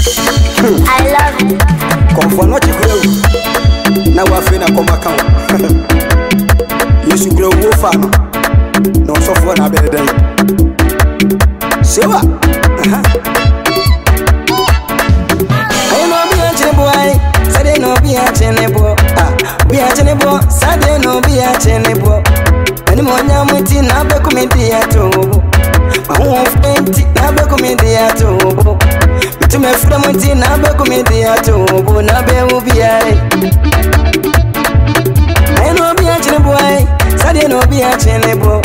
I love you. Comfort not grow. Now I feel a come account. You should grow wolf. No software na better than. So what? I know be a boy. Saturday no be a chenebo. Be a chenebo. Saturday no be a chenebo. Any more yamuti na be comedy atobo. My own friend na be comedy atobo. To me from muti na be comedy atobo na be ubi ai. I know be a chenebo. Saturday no be a chenebo.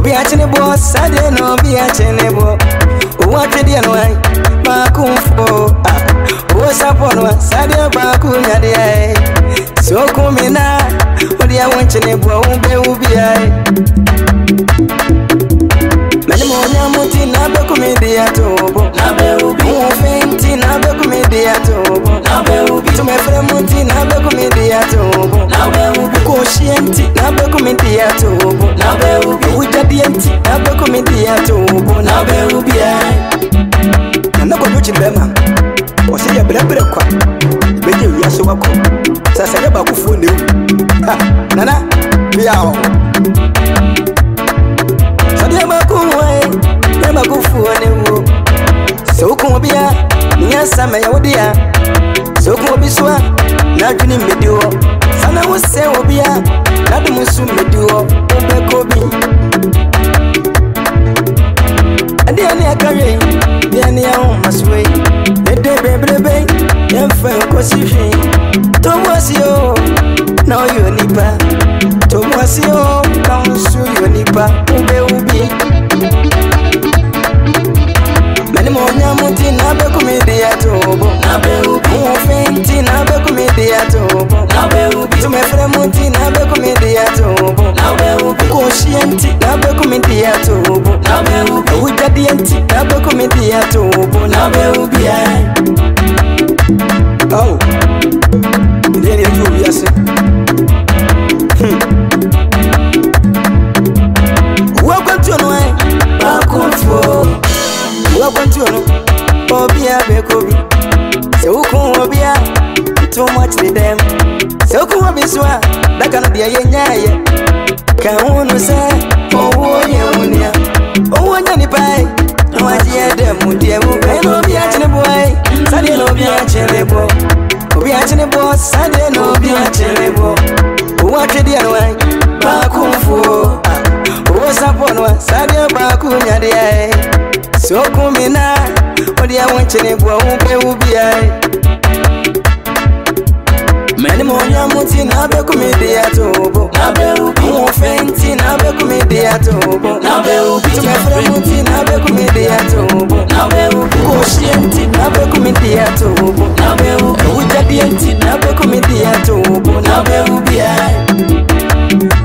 Be a chenebo. Saturday no be a chenebo. What did you know? Bakumfo. What's up on one Saturday bakunya de. So come in now. What do you want to know? Ubi ai. Many more yamuti na be comedy atobo. Na be ubi. Fenti na be comedy atobo. Na be ubi. To me from muti na be comedy atobo. Na be ubi. Koshienti na be comedy atobo. Na be ubi. Ujadienti na be comedy atobo. Na be ubi ai. Na ko duchi bema. O se ya brebre kwa. Beje wi aso wako. Sasa ya ba kufu ne. Nana bia o. Sadia ba kuwa e ba kufu ne wo. So ko bia nya sama ya wodia. So ko biswa na dwuni medio. Sana wo se obia na dum su medio. Obe ko bi. Ade ani akare. Biani ya maswe. Ede bebelebe. Yemfe kosifi. Tomwasio. Na oyo nipa. Tomwasio. Na unsu yo nipa. Ube ubi. Mani monya muti na be kumidi atobo. Na be ubi. Fenti na be kumidi atobo. Na be ubi. Tumefre muti na be kumidi atobo. Na be ubi. Koshienti na be kumidi atobo. Na be ubi. Ujadienti na be kumidi atobo. Na be ubi ai. Oh. Ndeni you yase. Welcome to no ai. Bakumfo. Welcome to no. Obia be kobi. Se ukun obia. Too much to them. Se ukun obiswa. Da kana dia yenyaye. Ka hunu se. Owo ye unia. Owo nya ni pai. No aje dem die mu. No obia chine boy. Sadia no obia chine boy. Obia chine boy. Sadia no obia chine boy. Owo twedi anwai. Bakumfo. Owo sapon Sadia bakunya de ai. So kumina, what do you want to know? Ubi ai. Many more yamuti na be comedy atobo. Na be ubi. Fenti na be comedy atobo. Na be ubi. To me from muti na be comedy atobo. Na be ubi. Koshienti na be comedy atobo. Na be ubi. Ujadienti na be comedy atobo. Na be ubi ai.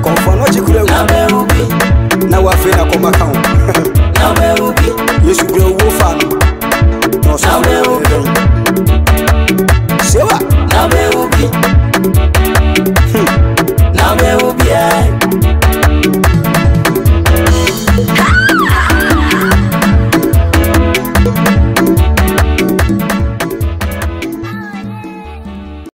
Comfort not you. Na be ubi. Na wa fe na come account.